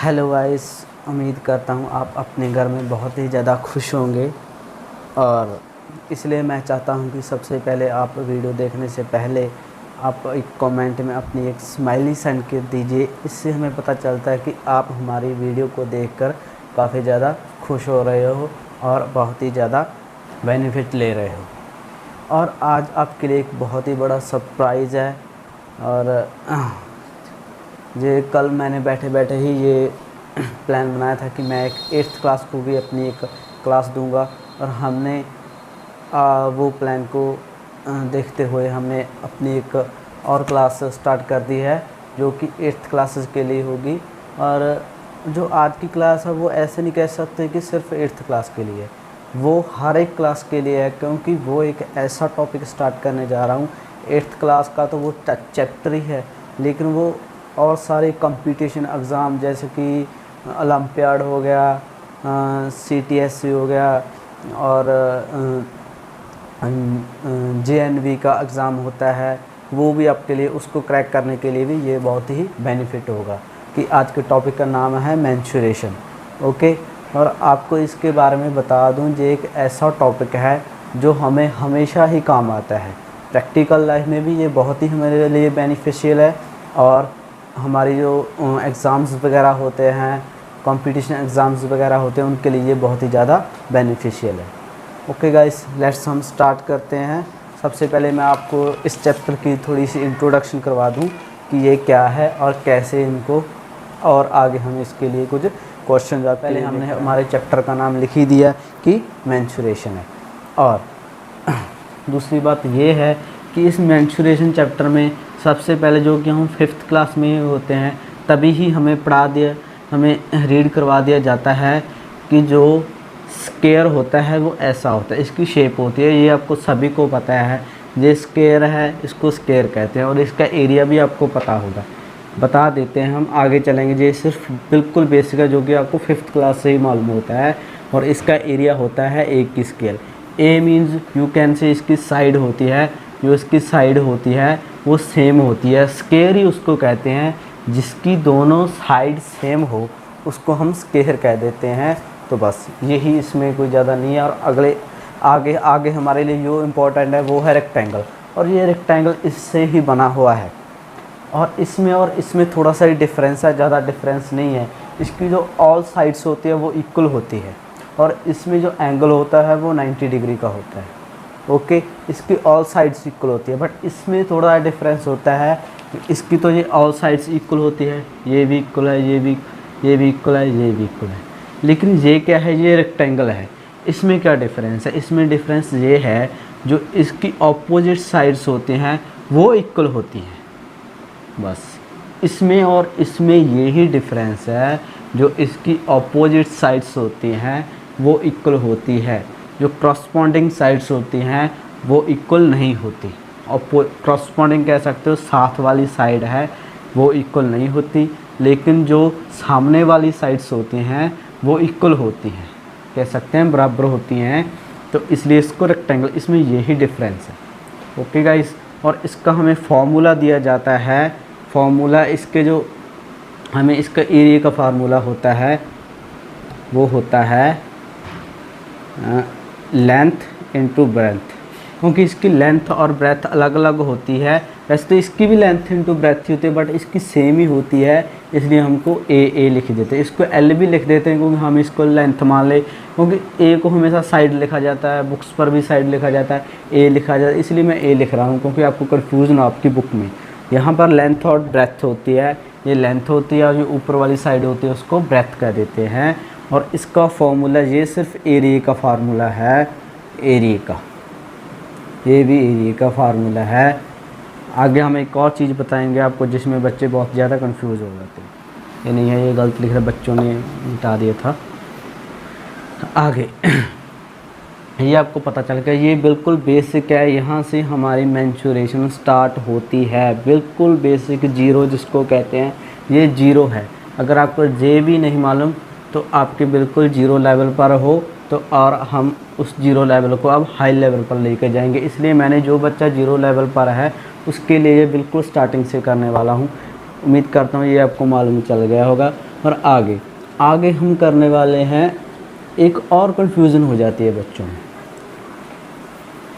Hello guys, उम्मीद करता हूँ आप अपने घर में बहुत ही ज़्यादा खुश होंगे। और इसलिए मैं चाहता हूँ कि सबसे पहले आप वीडियो देखने से पहले आप एक कमेंट में अपनी एक स्माइली सेंड कर दीजिए। इससे हमें पता चलता है कि आप हमारी वीडियो को देखकर काफ़ी ज़्यादा खुश हो रहे हो और बहुत ही ज़्यादा बेनिफिट ले रहे हो। और आज आपके लिए एक बहुत ही बड़ा सरप्राइज़ है। और ये कल मैंने बैठे बैठे ही ये प्लान बनाया था कि मैं एक 8th क्लास को भी अपनी एक क्लास दूंगा। और हमने वो प्लान को देखते हुए हमने अपनी एक और क्लास स्टार्ट कर दी है, जो कि 8th क्लासेस के लिए होगी। और जो आज की क्लास है वो ऐसे नहीं कह सकते कि सिर्फ 8th क्लास के लिए, वो हर एक क्लास के लिए है, क्योंकि वो एक ऐसा टॉपिक स्टार्ट करने जा रहा हूँ। 8th क्लास का तो वो चैप्टर ही है, लेकिन वो और सारे कंपटीशन एग्ज़ाम जैसे कि ओलंपियाड हो गया, CTSC हो गया और JNV का एग्ज़ाम होता है, वो भी आपके लिए उसको क्रैक करने के लिए भी ये बहुत ही बेनिफिट होगा। कि आज के टॉपिक का नाम है मेंस्ट्रुएशन। ओके, और आपको इसके बारे में बता दूं, ये एक ऐसा टॉपिक है जो हमें हमेशा ही काम आता है। प्रैक्टिकल लाइफ में भी ये बहुत ही हमारे लिए बेनिफिशियल है, और हमारी जो एग्ज़ाम्स वगैरह होते हैं, कंपटीशन एग्ज़ाम्स वगैरह होते हैं, उनके लिए ये बहुत ही ज़्यादा बेनिफिशियल है। ओके गाइस, लेट्स हम स्टार्ट करते हैं। सबसे पहले मैं आपको इस चैप्टर की थोड़ी सी इंट्रोडक्शन करवा दूं कि ये क्या है और कैसे इनको, और आगे हम इसके लिए कुछ क्वेश्चन पहले हमने हमारे चैप्टर का नाम लिख ही दिया कि मेंस्ट्रुएशन है। और दूसरी बात ये है कि इस मेंस्ट्रुएशन चैप्टर में सबसे पहले जो कि हम 5th क्लास में होते हैं तभी ही हमें रीड करवा दिया जाता है कि जो स्क्वायर होता है वो ऐसा होता है, इसकी शेप होती है। ये आपको सभी को पता है, ये स्क्वायर है, इसको स्क्वायर कहते हैं। और इसका एरिया भी आपको पता होगा, बता देते हैं हम, आगे चलेंगे। ये सिर्फ बिल्कुल बेसिक है, जो कि आपको 5th क्लास से ही मालूम होता है। और इसका एरिया होता है ए की scale. A means you can say इसकी साइड होती है, जो इसकी साइड होती है वो सेम होती है। स्क्वायर ही उसको कहते हैं, जिसकी दोनों साइड सेम हो उसको हम स्क्वायर कह देते हैं। तो बस यही, इसमें कोई ज़्यादा नहीं है। और आगे हमारे लिए जो इम्पोर्टेंट है वो है रेक्टेंगल, और ये रेक्टेंगल इससे ही बना हुआ है। और इसमें थोड़ा सा ही डिफरेंस है, ज़्यादा डिफरेंस नहीं है। इसकी जो ऑल साइड्स होती है वो इक्वल होती है, और इसमें जो एंगल होता है वो 90 डिग्री का होता है। ओके, इसकी ऑल साइड्स इक्वल होती है, बट इसमें थोड़ा डिफरेंस होता है। इसकी तो ये ऑल साइड्स इक्वल होती है, ये भी इक्वल है, ये भी इक्वल है, ये भी इक्वल है। लेकिन ये क्या है, ये रेक्टेंगल है। इसमें क्या डिफरेंस है? इसमें डिफरेंस ये है, जो इसकी ऑपोजिट साइड्स होती हैं वो इक्वल होती हैं। बस इसमें और इसमें यही डिफरेंस है, जो इसकी ऑपोजिट साइड्स होती हैं वो इक्वल होती है, जो क्रॉसपॉन्डिंग साइड्स होती हैं वो इक्वल नहीं होती। क्रॉसपॉन्डिंग कह सकते हो, साथ वाली साइड है वो इक्वल नहीं होती, लेकिन जो सामने वाली साइड्स होती हैं वो इक्वल होती हैं, कह सकते हैं बराबर होती हैं। तो इसलिए इसको रेक्टेंगल, इसमें यही डिफरेंस है। ओके गाइस, और इसका हमें फार्मूला दिया जाता है। फार्मूला इसके जो हमें इसका एरिया का फार्मूला होता है वो होता है लेंथ इनटू ब्रेथ, क्योंकि इसकी लेंथ और ब्रेथ अलग अलग होती है। वैसे तो इसकी भी लेंथ इनटू ब्रेथ होती है, बट इसकी सेम ही होती है, इसलिए हमको ए लिख देते हैं। इसको एल भी लिख देते हैं, क्योंकि हम इसको लेंथ मान ले, क्योंकि ए को हमेशा साइड लिखा जाता है, बुक्स पर भी साइड लिखा जाता है, ए लिखा जाता है, इसलिए मैं ए लिख रहा हूँ, क्योंकि आपको कन्फ्यूज़ ना आपकी बुक में। यहाँ पर लेंथ और ब्रेथ होती है, ये लेंथ होती है, और जो ऊपर वाली साइड होती है उसको ब्रेथ कह देते हैं। और इसका फॉर्मूला, ये सिर्फ एरिया का फार्मूला है, एरिया का, ये भी एरिया का फार्मूला है। आगे हम एक और चीज़ बताएंगे आपको, जिसमें बच्चे बहुत ज़्यादा कंफ्यूज हो जाते हैं। ये नहीं है, ये गलत लिख रहे बच्चों ने मिटा दिया था। आगे ये आपको पता चल गया, ये बिल्कुल बेसिक है, यहाँ से हमारी मेंस्ट्रुएशन स्टार्ट होती है। बिल्कुल बेसिक, जीरो जिसको कहते हैं, ये जीरो है। अगर आपको जे भी नहीं मालूम तो आपके बिल्कुल जीरो लेवल पर हो तो, और हम उस जीरो लेवल को अब हाई लेवल पर लेकर जाएंगे। इसलिए मैंने जो बच्चा जीरो लेवल पर है उसके लिए बिल्कुल स्टार्टिंग से करने वाला हूँ। उम्मीद करता हूँ ये आपको मालूम चल गया होगा। और आगे आगे हम करने वाले हैं, एक और कन्फ्यूज़न हो जाती है बच्चों में,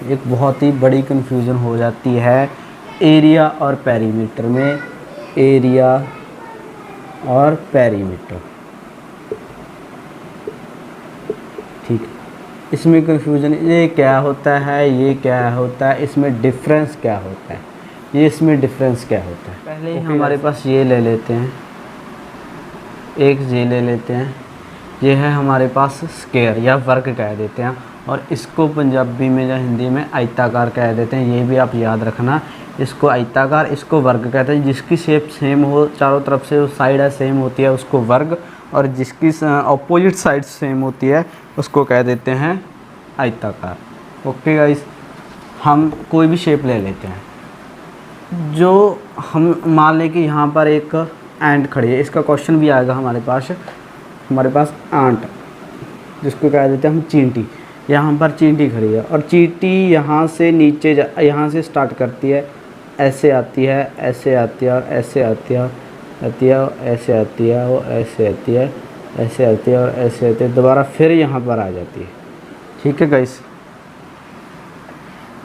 एक बहुत ही बड़ी कन्फ्यूज़न हो जाती है एरिया और पेरीमीटर में, एरिया और पेरीमीटर। ठीक है, इसमें कन्फ्यूज़न ये क्या होता है, ये क्या होता है, इसमें डिफरेंस क्या होता है, ये इसमें डिफरेंस क्या होता है। पहले ही हमारे पास ये ले लेते हैं, एक ये ले लेते हैं, ये है हमारे पास स्क्वायर या वर्ग कह देते हैं, और इसको पंजाबी में या हिंदी में आयताकार कह देते हैं। ये भी आप याद रखना, इसको आयताकार, इसको वर्ग कहते हैं। जिसकी शेप सेम हो, चारों तरफ से जो साइड है सेम होती है उसको वर्ग, और जिसकी अपोजिट साइड सेम होती है उसको कह देते हैं आयताकार। ओके गाइस, हम कोई भी शेप ले लेते हैं, जो हम मान लें कि यहाँ पर एक एंट खड़ी है, इसका क्वेश्चन भी आएगा हमारे पास आंट, जिसको कह देते हैं हम चींटी। यहाँ पर चींटी खड़ी है और चींटी यहाँ से नीचे यहाँ से स्टार्ट करती है, ऐसे आती है, ऐसे आती है, और ऐसे आती है, और ऐसे आती है, और ऐसे आती है, ऐसे आती है, और ऐसे आती है, दोबारा फिर यहाँ पर आ जाती है। ठीक है गाइस,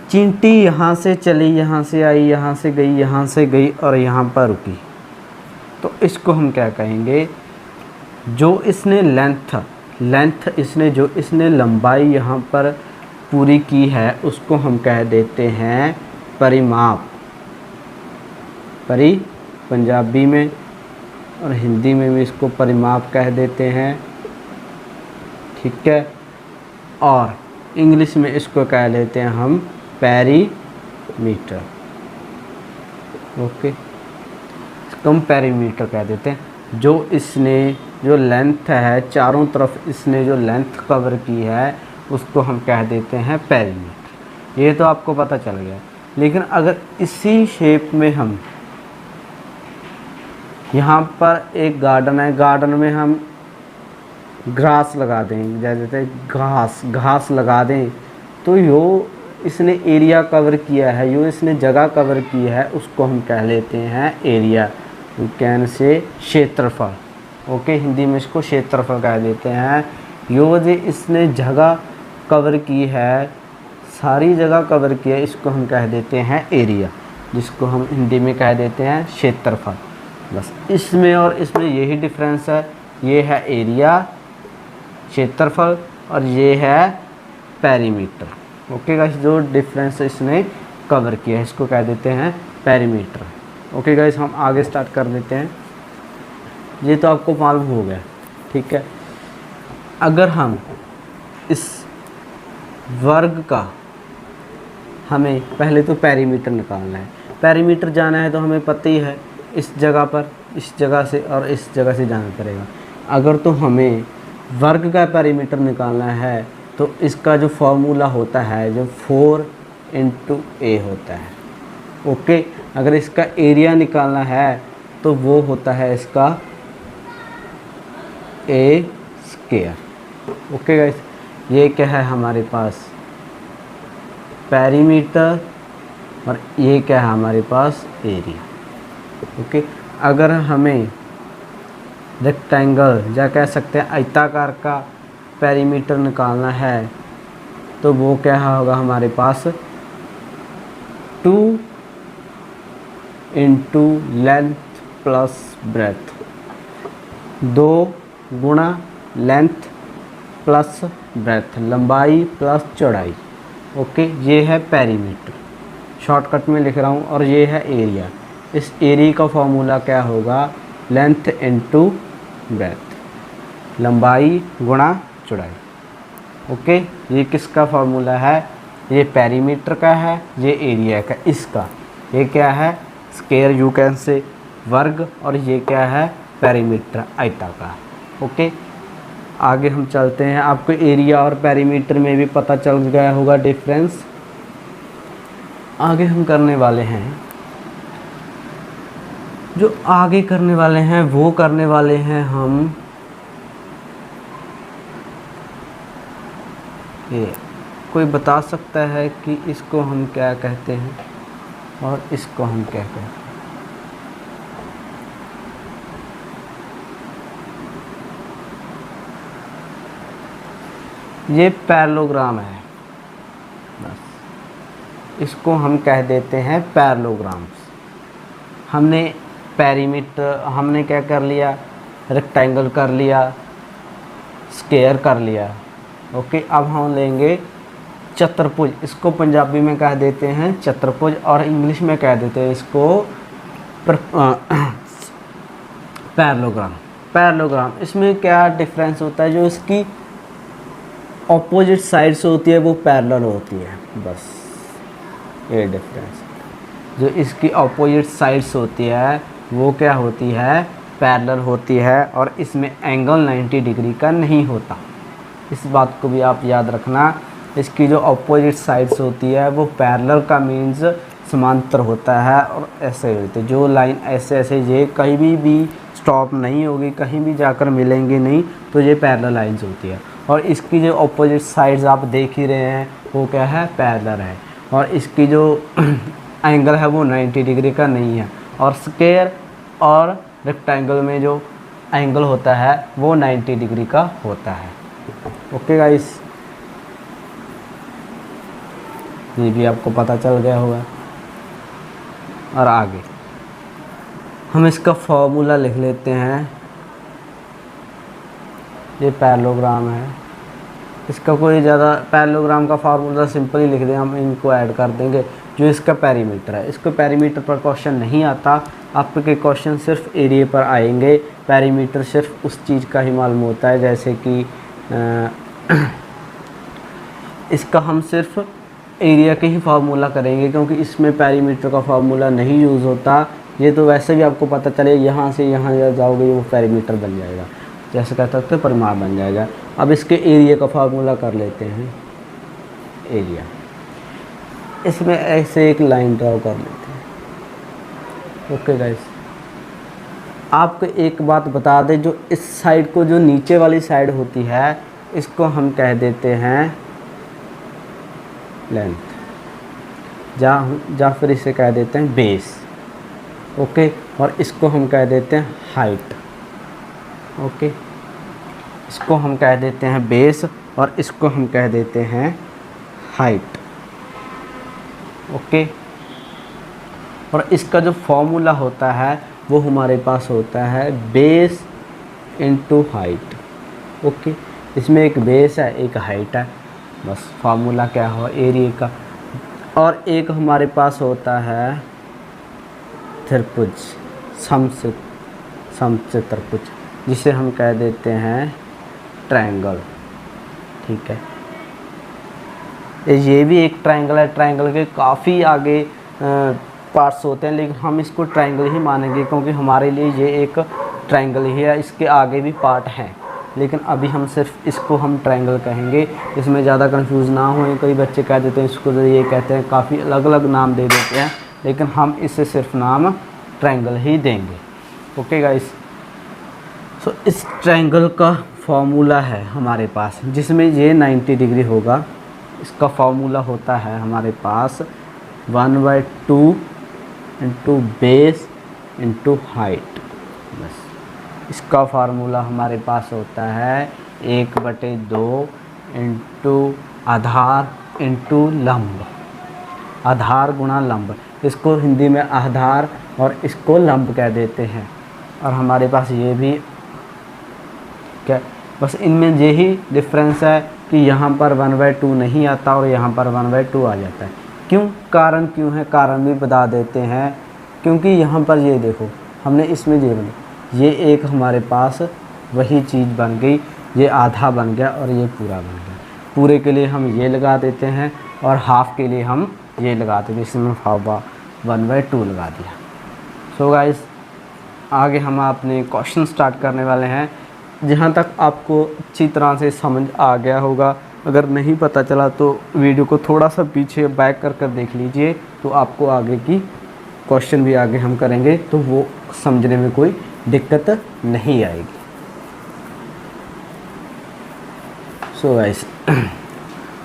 चींटी यहाँ से चली, यहाँ से आई, यहाँ से गई, यहाँ से गई और यहाँ पर रुकी, तो इसको हम क्या कहेंगे, जो इसने इसने लंबाई यहाँ पर पूरी की है उसको हम कह देते हैं परिमाप। पंजाबी में और हिंदी में भी इसको परिमाप कह देते हैं। ठीक है, और इंग्लिश में इसको कह लेते हैं हम पेरीमीटर। ओके, इसको हम पेरीमीटर कह देते हैं। जो लेंथ है, चारों तरफ इसने जो लेंथ कवर की है उसको हम कह देते हैं पेरीमीटर। ये तो आपको पता चल गया। लेकिन अगर इसी शेप में हम, यहाँ पर एक गार्डन है, गार्डन में हम ग्रास लगा दें, जैसे घास लगा दें, तो यो इसने एरिया कवर किया है, यो इसने जगह कवर की है, उसको हम कह लेते हैं एरिया। यू कैन से क्षेत्रफल। ओके, हिंदी में इसको क्षेत्रफल कह देते हैं। यो जो इसने जगह कवर की है, सारी जगह कवर की है, इसको हम कह देते हैं एरिया, जिसको हम हिंदी में कह देते हैं क्षेत्रफल। बस इसमें और इसमें यही डिफरेंस है, ये है एरिया क्षेत्रफल और ये है पेरीमीटर। ओके गाइस, जो डिफरेंस इसने कवर किया है इसको कह देते हैं पेरीमीटर। ओके गाइस, हम आगे स्टार्ट कर देते हैं। ये तो आपको मालूम हो गया। ठीक है, अगर हम इस वर्ग का, हमें पहले तो पेरीमीटर निकालना है। पेरीमीटर जाना है तो हमें पता ही है, इस जगह पर, इस जगह से और इस जगह से जाना पड़ेगा। अगर तो हमें वर्ग का पेरीमीटर निकालना है तो इसका जो फॉर्मूला होता है, जो 4 × A होता है। ओके, अगर इसका एरिया निकालना है तो वो होता है इसका A²। ओके गाइस, ये क्या है हमारे पास पेरीमीटर और ये क्या है हमारे पास एरिया। ओके, अगर हमें रेक्टेंगल या कह सकते हैं आयताकार का पेरीमीटर निकालना है तो वो क्या होगा हमारे पास 2 × लेंथ प्लस ब्रेथ, 2 गुणा लेंथ प्लस ब्रेथ, लंबाई प्लस चौड़ाई। ओके, ये है पेरीमीटर, शॉर्टकट में लिख रहा हूँ, और ये है एरिया। इस एरिया का फॉर्मूला क्या होगा, लेंथ × ब्रेथ, लंबाई गुणा चौड़ाई। ओके, ये किसका फॉर्मूला है, ये पेरीमीटर का है, ये एरिया का, इसका ये क्या है स्क्वायर, यू कैन से वर्ग, और ये क्या है पेरीमीटर आयताकार। ओके, आगे हम चलते हैं। आपको एरिया और पेरीमीटर में भी पता चल गया होगा डिफरेंस। आगे हम करने वाले हैं, जो आगे करने वाले हैं वो करने वाले हैं हम ये। कोई बता सकता है कि इसको हम क्या कहते हैं और इसको हम क्या कहते हैं? ये पैरेललोग्राम है, बस इसको हम कह देते हैं पैरेललोग्राम्स। हमने पेरीमीटर, हमने क्या कर लिया, रेक्टेंगल कर लिया, स्क्वायर कर लिया। ओके, अब हम लेंगे चतुर्भुज। इसको पंजाबी में कह देते हैं चतुर्भुज और इंग्लिश में कह देते हैं इसको पैरेललोग्राम। पैरेललोग्राम, इसमें क्या डिफरेंस होता है, जो इसकी ऑपोजिट साइड्स होती है वो पैरेलल होती है, बस ये डिफरेंस। जो इसकी ऑपोजिट साइड्स होती है वो क्या होती है, पैरेलल होती है, और इसमें एंगल 90 डिग्री का नहीं होता। इस बात को भी आप याद रखना। इसकी जो ऑपोजिट साइड्स होती है वो पैरेलल का मीन्स समांतर होता है, और ऐसे होते हैं जो लाइन ऐसे ऐसे ये कहीं भी स्टॉप नहीं होगी, कहीं भी जाकर मिलेंगे नहीं, तो ये पैरेलल लाइंस होती है। और इसकी जो ऑपोजिट साइड्स आप देख ही रहे हैं वो क्या है, पैरेलल है, और इसकी जो एंगल है वो 90 डिग्री का नहीं है। और स्क्वायर और रेक्टेंगल में जो एंगल होता है वो 90 डिग्री का होता है। ओके गाइस, ये भी आपको पता चल गया होगा। और आगे हम इसका फॉर्मूला लिख लेते हैं। ये पैरेललोग्राम है, इसका कोई ज़्यादा, पैरेललोग्राम का फार्मूला सिंपल ही लिख दें, हम इनको ऐड कर देंगे। जो इसका पेरीमीटर है, इसको पेरीमीटर पर क्वेश्चन नहीं आता, आपके क्वेश्चन सिर्फ एरिया पर आएंगे। पेरीमीटर सिर्फ उस चीज़ का ही मालूम होता है, जैसे कि इसका हम सिर्फ एरिया के ही फार्मूला करेंगे, क्योंकि इसमें पेरीमीटर का फार्मूला नहीं यूज़ होता। ये तो वैसे भी आपको पता चले, यहाँ से यहाँ जाओगे वो पेरीमीटर बन जाएगा, जैसे कह सकते हैं परिमाण बन जाएगा। अब इसके एरिया का फार्मूला कर लेते हैं। एरिया, इसमें ऐसे एक लाइन ड्रॉ कर लेते हैं। ओके गाइस, आपको एक बात बता दें, जो इस साइड को, जो नीचे वाली साइड होती है, इसको हम कह देते हैं लेंथ, या फिर इसे कह देते हैं बेस। ओके, और इसको हम कह देते हैं हाइट। ओके, इसको हम कह देते हैं बेस और इसको हम कह देते हैं हाइट। ओके, और इसका जो फॉर्मूला होता है वो हमारे पास होता है बेस इनटू हाइट। ओके, इसमें एक बेस है, एक हाइट है, बस फार्मूला क्या हो एरिया का। और एक हमारे पास होता है त्रिभुज, समचतुर्भुज, जिसे हम कह देते हैं ट्रायंगल। ठीक है, ये भी एक ट्रायंगल है। ट्रायंगल के काफ़ी आगे पार्ट्स होते हैं, लेकिन हम इसको ट्रायंगल ही मानेंगे, क्योंकि हमारे लिए ये एक ट्रायंगल ही है। इसके आगे भी पार्ट हैं, लेकिन अभी हम सिर्फ इसको हम ट्रायंगल कहेंगे। इसमें ज़्यादा कंफ्यूज ना होए, कई बच्चे कह देते हैं इसको तो ये कहते हैं, काफ़ी अलग अलग नाम दे देते हैं, लेकिन हम इसे सिर्फ नाम ट्रायंगल ही देंगे। ओके गाइस, सो इस ट्रायंगल का फॉर्मूला है हमारे पास, जिसमें ये 90 डिग्री होगा। इसका फॉर्मूला होता है हमारे पास 1/2 इंटू बेस इंटू हाइट। बस इसका फार्मूला हमारे पास होता है 1/2 इंटू आधार इंटू लंब, आधार गुणा लंब। इसको हिंदी में आधार और इसको लंब कह देते हैं। और हमारे पास ये भी क्या, बस इनमें यही डिफरेंस है कि यहाँ पर 1/2 नहीं आता और यहाँ पर 1/2 आ जाता है। क्यों, कारण क्यों है, कारण भी बता देते हैं। क्योंकि यहाँ पर ये देखो, हमने इसमें ये बना, ये एक हमारे पास वही चीज़ बन गई, ये आधा बन गया और ये पूरा बन गया। पूरे के लिए हम ये लगा देते हैं और हाफ के लिए हम ये लगा देते हैं, इसमें 1/2 लगा दिया। सो गाइस, आगे हम अपने क्वेश्चन स्टार्ट करने वाले हैं। जहाँ तक आपको अच्छी तरह से समझ आ गया होगा, अगर नहीं पता चला तो वीडियो को थोड़ा सा पीछे बैक कर देख लीजिए, तो आपको आगे की क्वेश्चन भी आगे हम करेंगे तो वो समझने में कोई दिक्कत नहीं आएगी। सो गाइस,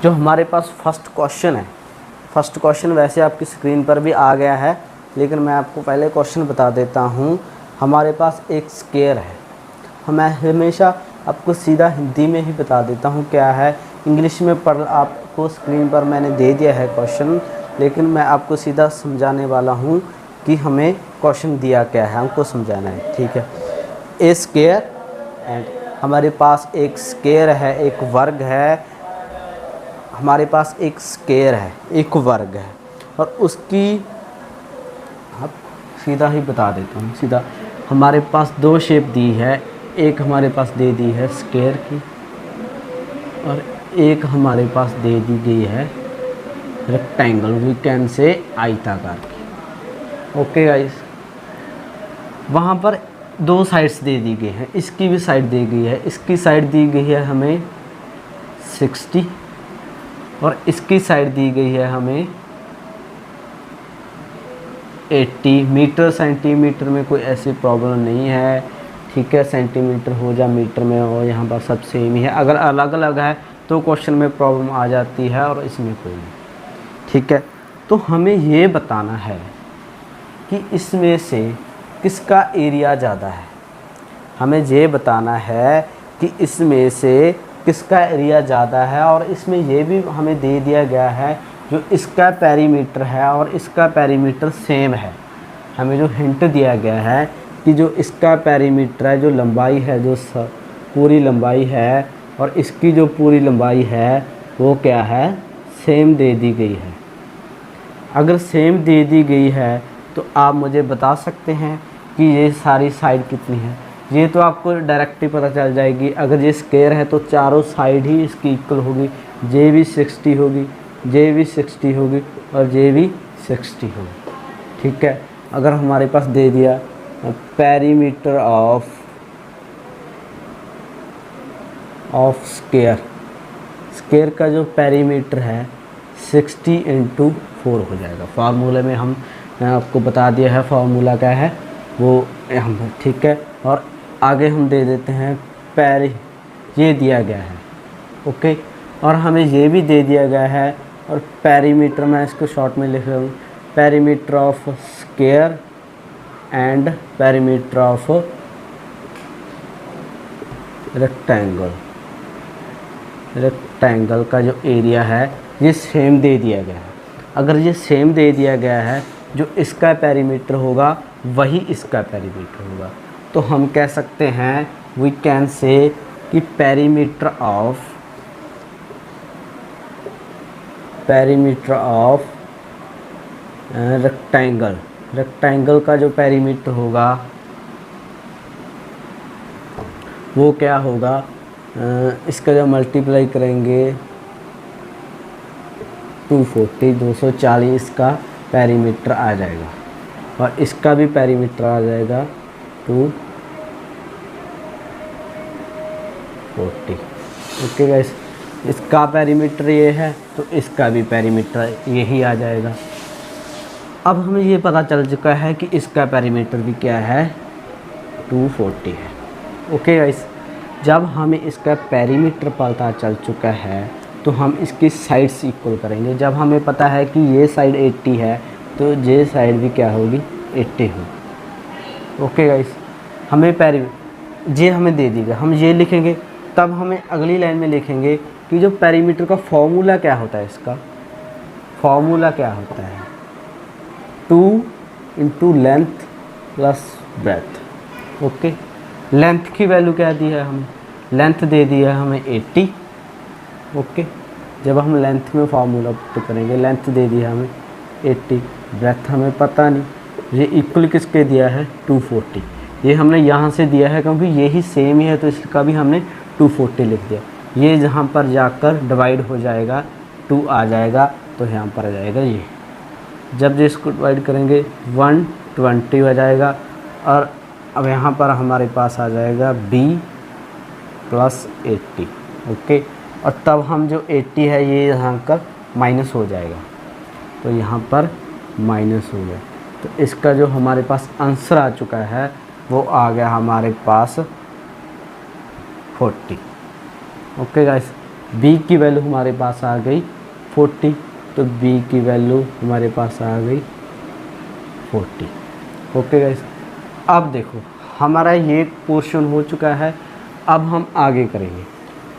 जो हमारे पास फर्स्ट क्वेश्चन है, फर्स्ट क्वेश्चन वैसे आपकी स्क्रीन पर भी आ गया है, लेकिन मैं आपको पहले क्वेश्चन बता देता हूँ। हमारे पास एक स्क्वायर है, मैं हमेशा आपको सीधा हिंदी में ही बता देता हूँ क्या है। इंग्लिश में पढ़ आपको स्क्रीन पर मैंने दे दिया है क्वेश्चन, लेकिन मैं आपको सीधा समझाने वाला हूँ कि हमें क्वेश्चन दिया क्या है, हमको समझाना है, ठीक है। ए स्क्वायर एंड हमारे पास एक स्क्वायर है, एक वर्ग है, हमारे पास एक स्क्वायर है, एक वर्ग है, और उसकी अब सीधा ही बता देता हूँ सीधा। हमारे पास दो शेप दी है, एक हमारे पास दे दी है स्क्वायर की और एक हमारे पास दे दी गई है रेक्टेंगल, वी कैन से आयताकार की। ओके गाइस, वहाँ पर दो साइड्स दे दी गई हैं, इसकी भी साइड दी गई है, इसकी साइड दी गई है हमें 60 और इसकी साइड दी गई है हमें 80 मीटर। सेंटीमीटर में कोई ऐसी प्रॉब्लम नहीं है, ठीक है, सेंटीमीटर हो या मीटर में हो, यहाँ पर सब सेम ही है। अगर अलग अलग है तो क्वेश्चन में प्रॉब्लम आ जाती है और इसमें कोई नहीं, ठीक है। तो हमें ये बताना है कि इसमें से किसका एरिया ज़्यादा है, हमें ये बताना है कि इसमें से किसका एरिया ज़्यादा है। और इसमें ये भी हमें दे दिया गया है जो इसका पेरीमीटर है और इसका पेरीमीटर सेम है। हमें जो हिंट दिया गया है कि जो इसका पेरीमीटर है, जो लंबाई है, जो पूरी लंबाई है और इसकी जो पूरी लंबाई है वो क्या है, सेम दे दी गई है। अगर सेम दे दी गई है तो आप मुझे बता सकते हैं कि ये सारी साइड कितनी है। ये तो आपको डायरेक्ट ही पता चल जाएगी। अगर ये स्क्वायर है तो चारों साइड ही इसकी इक्वल होगी, जे भी 60 होगी, जे भी 60 होगी और जे भी 60 होगी, ठीक है। अगर हमारे पास दे दिया पेरीमीटर ऑफ स्क्वायर, स्क्वायर का जो पेरीमीटर है 60 × 4 हो जाएगा। फार्मूले में मैं आपको बता दिया है फार्मूला क्या है वो हम, ठीक है। और आगे हम दे देते हैं ये दिया गया है, ओके। और हमें ये भी दे दिया गया है, और पेरीमीटर मैं इसको शॉर्ट में लिख रहा हूँ, perimeter of square and perimeter of rectangle, rectangle का जो एरिया है ये सेम दे दिया गया है। अगर ये सेम दे दिया गया है, जो इसका पेरीमीटर होगा वही इसका पेरीमीटर होगा, तो हम कह सकते हैं वी कैन से कि पेरीमीटर ऑफ रेक्टेंगल, रेक्टेंगल का जो पेरीमीटर होगा वो क्या होगा, इसका जब मल्टीप्लाई करेंगे 240 का पेरीमीटर आ जाएगा और इसका भी पेरीमीटर आ जाएगा 240। ओके गाइस, इसका पेरीमीटर ये है तो इसका भी पेरीमीटर यही आ जाएगा। अब हमें ये पता चल चुका है कि इसका पेरीमीटर भी क्या है, 240 है। ओके गाइस, जब हमें इसका पेरीमीटर पता चल चुका है तो हम इसकी साइड्स इक्वल करेंगे। जब हमें पता है कि ये साइड 80 है तो ये साइड भी क्या होगी, 80 होगी। ओके गाइस, हमें ये हमें दे दी गया, हम ये लिखेंगे। तब हमें अगली लाइन में लिखेंगे कि जो पेरीमीटर का फॉर्मूला क्या होता है, इसका फॉर्मूला क्या होता है, 2 × length plus breadth. Okay, length की वैल्यू क्या दी है हमें, लेंथ दे दी है हमें 80। ओके, जब हम लेंथ में फार्मूला पुट करेंगे, लेंथ दे दी है हमें 80, ब्रेथ हमें पता नहीं, ये इक्वल किसके दिया है, 240। ये हमने यहाँ से दिया है क्योंकि यही सेम ही है तो इसका भी हमने 240 लिख दिया। ये जहाँ पर जाकर डिवाइड हो जाएगा 2 आ जाएगा तो यहाँ पर आ जाएगा ये। जब इसको डिवाइड करेंगे 120 हो जाएगा और अब यहाँ पर हमारे पास आ जाएगा b + 80। ओके, और तब हम जो 80 है ये यहाँ कर माइनस हो जाएगा तो यहाँ पर माइनस हो गया, तो इसका जो हमारे पास आंसर आ चुका है वो आ गया हमारे पास 40। ओके गाइस, b की वैल्यू हमारे पास आ गई 40, तो b की वैल्यू हमारे पास आ गई 40। ओके गाइस, अब देखो हमारा ये पोर्शन हो चुका है। अब हम आगे करेंगे।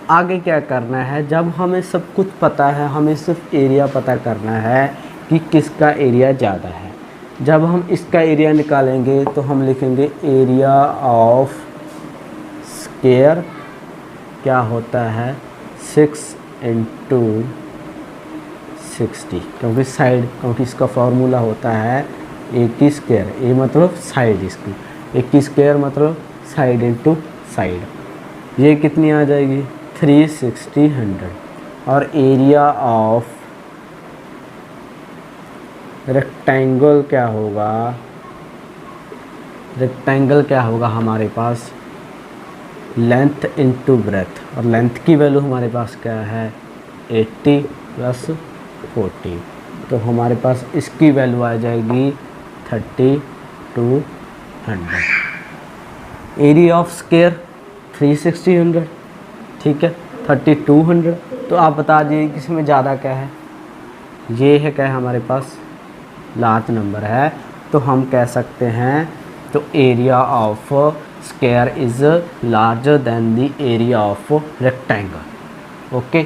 आगे क्या करना है, जब हमें सब कुछ पता है, हमें सिर्फ एरिया पता करना है कि किसका एरिया ज़्यादा है। जब हम इसका एरिया निकालेंगे तो हम लिखेंगे एरिया ऑफ स्क्वायर क्या होता है 6 इंटू 60, क्योंकि इसका फॉर्मूला होता है ए की स्क्वायर, ए मतलब साइड इसकी, ए की स्क्वायर मतलब साइड इंटू साइड। ये कितनी आ जाएगी 360 100। और एरिया ऑफ रेक्टेंगल क्या होगा, रेक्टेंगल क्या होगा हमारे पास लेंथ इंटू ब्रेथ, और लेंथ की वैल्यू हमारे पास क्या है 80 प्लस 40, तो हमारे पास इसकी वैल्यू आ जाएगी 3200। एरिया ऑफ स्क्वायर 360 100, ठीक है 3200। तो आप बता दीजिए किसमें ज़्यादा क्या है, ये है क्या है हमारे पास लार्ज नंबर है, तो हम कह सकते हैं तो area of square is larger than the area of rectangle. Okay,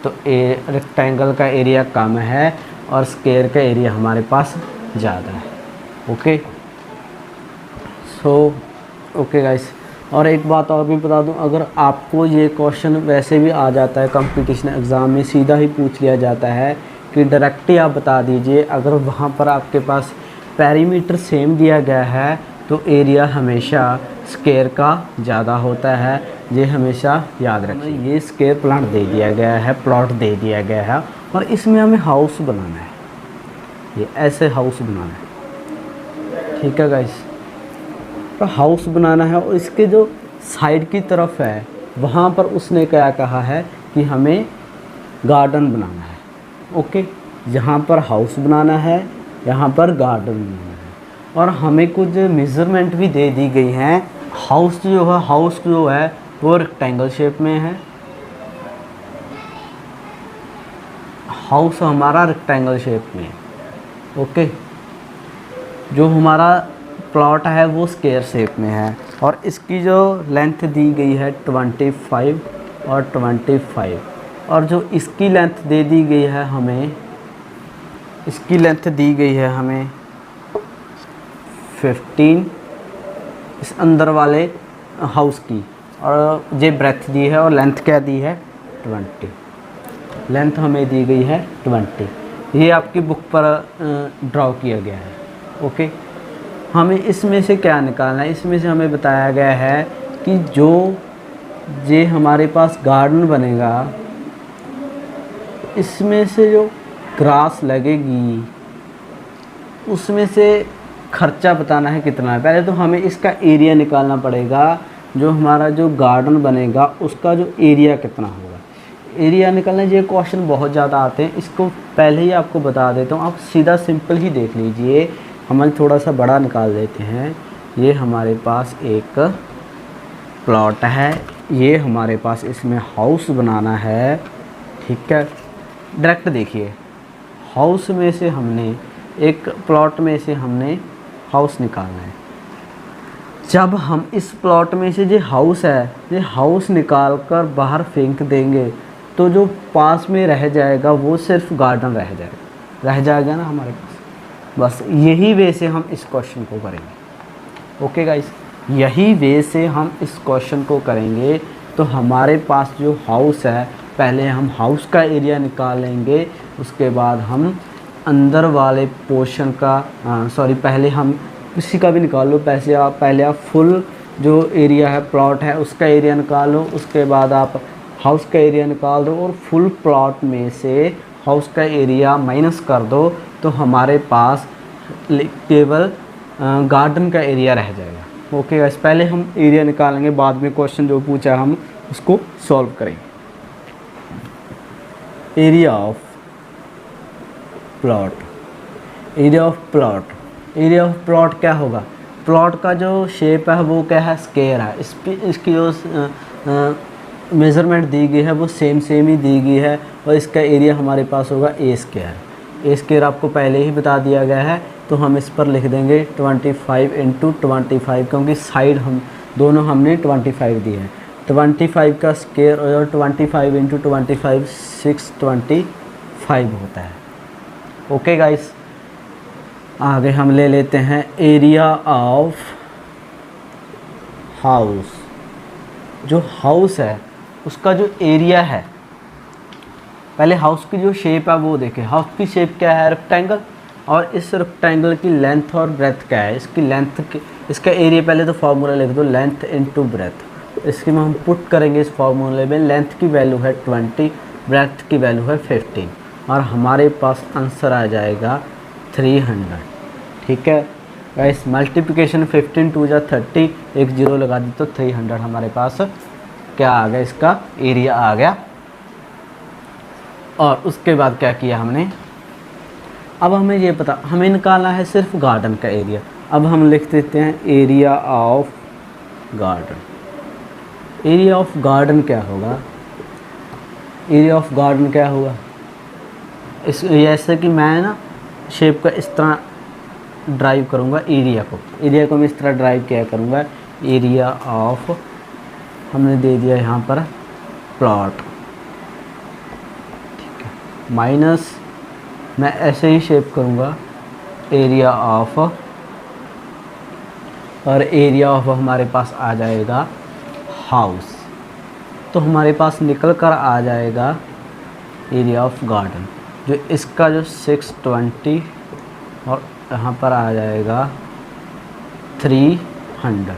तो रेक्टेंगल का एरिया कम है और स्क्वायर का एरिया हमारे पास ज़्यादा है। ओके ओके गाइस, और एक बात और भी बता दूं, अगर आपको ये क्वेश्चन वैसे भी आ जाता है कंपटीशन एग्ज़ाम में, सीधा ही पूछ लिया जाता है कि डायरेक्टली आप बता दीजिए, अगर वहाँ पर आपके पास पेरीमीटर सेम दिया गया है तो एरिया हमेशा स्क्वायर का ज़्यादा होता है, ये हमेशा याद रखें। ये स्क्वायर प्लॉट दे दिया गया है और इसमें हमें हाउस बनाना है, ये ऐसे हाउस बनाना है, ठीक है गाइस। तो हाउस बनाना है और इसके जो साइड की तरफ है वहाँ पर उसने क्या कहा है कि हमें गार्डन बनाना है। ओके, यहाँ पर हाउस बनाना है, यहाँ पर गार्डन बनाना है, और हमें कुछ मेज़रमेंट भी दे दी गई हैं। हाउस जो है वो रेक्टेंगल शेप में है, हाउस हमारा रेक्टेंगल शेप में है। ओके, जो हमारा प्लॉट है वो स्क्वायर शेप में है, और इसकी जो लेंथ दी गई है 25 और 25, और जो इसकी लेंथ दे दी गई है हमें, इसकी लेंथ दी गई है हमें 15 इस अंदर वाले हाउस की, और ये ब्रेथ दी है और लेंथ क्या दी है 20, लेंथ हमें दी गई है 20। ये आपकी बुक पर ड्रॉ किया गया है। ओके, हमें इसमें से क्या निकालना है, इसमें से हमें बताया गया है कि जो ये हमारे पास गार्डन बनेगा इसमें से जो ग्रास लगेगी उसमें से खर्चा बताना है कितना है। पहले तो हमें इसका एरिया निकालना पड़ेगा, जो हमारा जो गार्डन बनेगा उसका जो एरिया कितना होगा। एरिया निकालना, ये क्वेश्चन बहुत ज़्यादा आते हैं, इसको पहले ही आपको बता देता हूँ, आप सीधा सिंपल ही देख लीजिए। हम थोड़ा सा बड़ा निकाल देते हैं। ये हमारे पास एक प्लॉट है, ये हमारे पास इसमें हाउस बनाना है, ठीक है। डायरेक्ट देखिए, हाउस में से हमने एक प्लॉट में से हमने हाउस निकालना है। जब हम इस प्लॉट में से जो हाउस है, ये हाउस निकाल कर बाहर फेंक देंगे तो जो पास में रह जाएगा वो सिर्फ गार्डन रह जाएगा ना हमारे पास। बस यही वे से हम इस क्वेश्चन को करेंगे। ओके गाइस, यही वे से हम इस क्वेश्चन को करेंगे। तो हमारे पास जो हाउस है, पहले हम हाउस का एरिया निकालेंगे, उसके बाद हम अंदर वाले पोर्शन का पहले हम किसी का भी निकाल लो, पहले आप फुल जो एरिया है प्लॉट है उसका एरिया निकाल लो, उसके बाद आप हाउस का एरिया निकाल दो और फुल प्लॉट में से हाउस का एरिया माइनस कर दो, तो हमारे पास केवल गार्डन का एरिया रह जाएगा। ओके गाइस, पहले हम एरिया निकालेंगे, बाद में क्वेश्चन जो पूछा है हम उसको सॉल्व करेंगे। Area of plot, area of plot क्या होगा, प्लॉट का जो शेप है वो क्या है स्क्वायर है। इसकी जो मेज़रमेंट दी गई है वो सेम ही दी गई है, और इसका एरिया हमारे पास होगा ए स्क्वायर आपको पहले ही बता दिया गया है। तो हम इस पर लिख देंगे 25 × 25, क्योंकि साइड हम दोनों हमने 25 दी है। 25 का स्क्वायर और 25 इंटू 25 625 होता है। ओके गाइस, आगे हम ले लेते हैं एरिया ऑफ हाउस। जो हाउस है उसका जो एरिया है, पहले हाउस की जो शेप है वो देखें। हाउस की शेप क्या है? रेक्टेंगल। और इस रेक्टेंगल की लेंथ और ब्रेथ क्या है? इसकी लेंथ की, इसका एरिया पहले तो फार्मूला लिख दो, लेंथ इनटू ब्रेथ। इसकी में हम पुट करेंगे इस फार्मूले में। लेंथ की वैल्यू है 20, ब्रेथ की वैल्यू है 15 और हमारे पास आंसर आ जाएगा 300। ठीक है गाइस, मल्टीप्लिकेशन 15 2 जा 30, एक जीरो लगा दी तो 300 हमारे पास क्या आ गया? इसका एरिया आ गया। और उसके बाद क्या किया हमने? अब हमें ये पता, हमें निकालना है सिर्फ गार्डन का एरिया। अब हम लिख देते हैं area of garden. Area of garden क्या होगा? एरिया ऑफ गार्डन क्या होगा? इस ऐसे कि मैं ना शेप का इस तरह ड्राइव करूँगा एरिया को मैं इस तरह ड्राइव किया करूँगा। एरिया ऑफ, हमने दे दिया यहाँ पर प्लॉट, ठीक है, माइनस मैं ऐसे ही शेप करूँगा एरिया ऑफ, और एरिया ऑफ हमारे पास आ जाएगा हाउस। तो हमारे पास निकल कर आ जाएगा एरिया ऑफ गार्डन, जो इसका जो 620 और यहाँ पर आ जाएगा 300।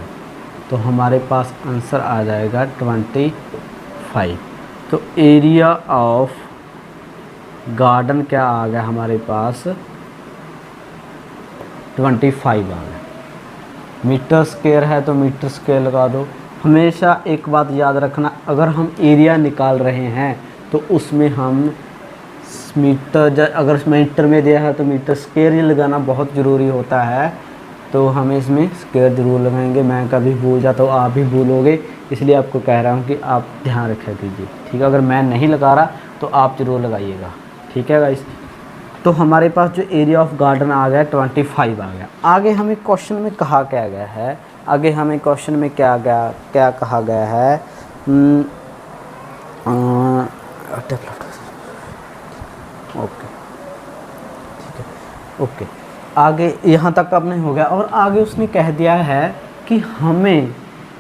तो हमारे पास आंसर आ जाएगा 25। तो एरिया ऑफ गार्डन क्या आ गया हमारे पास? 25 आ गया। मीटर स्क्वायर है तो मीटर स्क्वायर लगा दो। हमेशा एक बात याद रखना, अगर हम एरिया निकाल रहे हैं तो उसमें हम मीटर, अगर मीटर में दिया है तो मीटर स्क्वायर ही लगाना बहुत ज़रूरी होता है। तो हम इसमें स्क्वायर ज़रूर लगाएंगे। मैं कभी भूल जाता हूँ, आप भी भूलोगे, इसलिए आपको कह रहा हूँ कि आप ध्यान रखा कीजिए। ठीक है, अगर मैं नहीं लगा रहा तो आप ज़रूर लगाइएगा। ठीक है गाइस, तो हमारे पास जो एरिया ऑफ गार्डन आ गया 25 आ गया। आगे हमें क्वेश्चन में कहा क्या गया है? आगे हमें क्वेश्चन में क्या कहा गया है? ओके, ठीक है, ओके। आगे यहाँ तक अपने हो गया। और आगे उसने कह दिया है कि हमें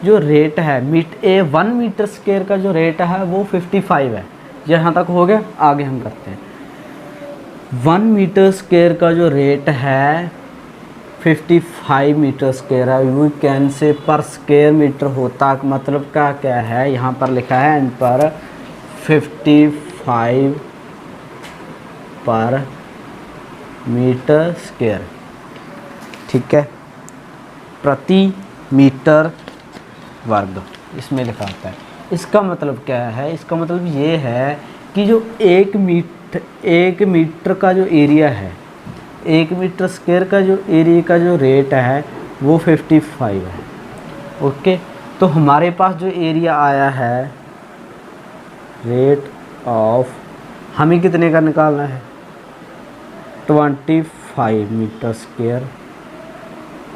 जो रेट है 1 मीटर स्क्वायर का जो रेट है वो 55 है। यहाँ तक हो गया। आगे हम करते हैं। 1 मीटर स्क्वायर का जो रेट है 55 मीटर स्क्वायर है। वी कैन से पर स्क्वायर मीटर होता, मतलब का क्या है? यहाँ पर लिखा है इन पर 55 पर मीटर स्क्वायर, ठीक है, प्रति मीटर वर्ग इसमें लिखा होता है। इसका मतलब क्या है? इसका मतलब ये है कि जो 1 मीटर का जो एरिया है, 1 मीटर स्क्वायर का जो एरिया का जो रेट है वो 55 है। ओके, तो हमारे पास जो एरिया आया है रेट ऑफ, हमें कितने का निकालना है? 25 मीटर स्क्वायर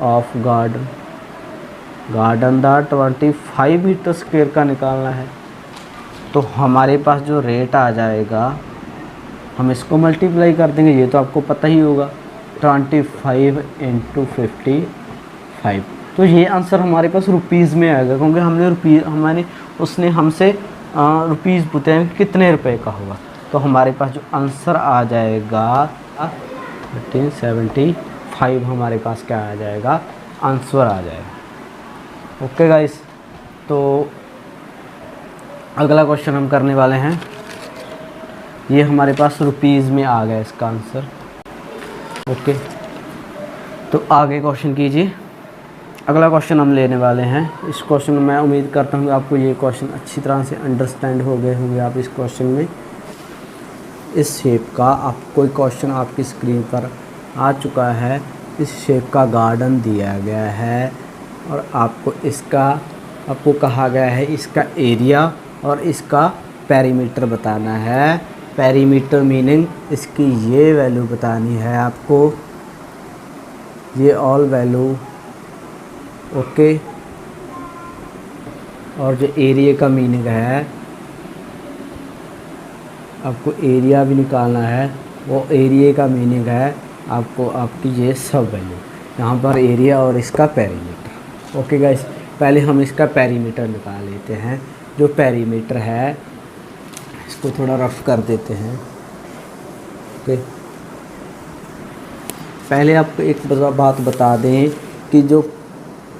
ऑफ गार्डन दा 25 मीटर स्क्वायर का निकालना है। तो हमारे पास जो रेट आ जाएगा, हम इसको मल्टीप्लाई कर देंगे, ये तो आपको पता ही होगा, 25 इंटू 55। तो ये आंसर हमारे पास रुपीज़ में आएगा, क्योंकि उसने हमसे रुपीज़ पूछे हैं कितने रुपए का होगा। तो हमारे पास जो आंसर आ जाएगा 1375 हमारे पास क्या आ जाएगा? आंसर आ जाएगा। ओके गाइस, तो अगला क्वेश्चन हम करने वाले हैं। ये हमारे पास रुपीज़ में आ गया इसका आंसर। ओके, तो आगे क्वेश्चन कीजिए। अगला क्वेश्चन हम लेने वाले हैं। इस क्वेश्चन में मैं उम्मीद करता हूँ कि आपको ये क्वेश्चन अच्छी तरह से अंडरस्टैंड हो गए होंगे। आप इस क्वेश्चन में इस शेप का, आप कोई क्वेश्चन आपकी स्क्रीन पर आ चुका है, इस शेप का गार्डन दिया गया है और आपको कहा गया है इसका एरिया और इसका पेरीमीटर बताना है। पेरीमीटर मीनिंग इसकी ये वैल्यू बतानी है आपको, ये ऑल वैल्यू। ओके, और जो एरिया का मीनिंग है, आपको एरिया भी निकालना है, वो एरिया का मीनिंग है आपको आपकी ये सब वैल्यू, यहाँ पर एरिया और इसका पेरीमीटर। ओके गाइस, पहले हम इसका पेरीमीटर निकाल लेते हैं। जो पेरीमीटर है इसको थोड़ा रफ कर देते हैं। ओके, पहले आपको एक बात बता दें कि जो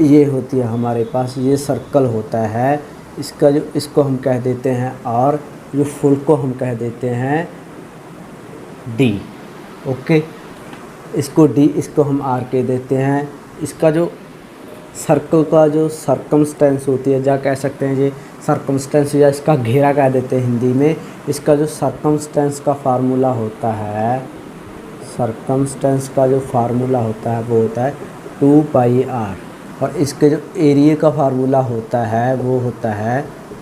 ये होती है हमारे पास, ये सर्कल होता है, इसका जो इसको हम कह देते हैं और जो फुल को हम कह देते हैं डी। ओके, इसको डी, इसको हम आर कह देते हैं। इसका जो सर्कल का जो सर्कमस्टेंस होती है, या कह सकते हैं ये सर्कमस्टेंस, या इसका घेरा कह देते हैं हिंदी में। इसका जो सर्कमस्टेंस का फार्मूला होता है, सर्कमस्टेंस का जो फार्मूला होता है वो होता है 2 पाई आर, और इसके जो एरिया का फार्मूला होता है वो होता है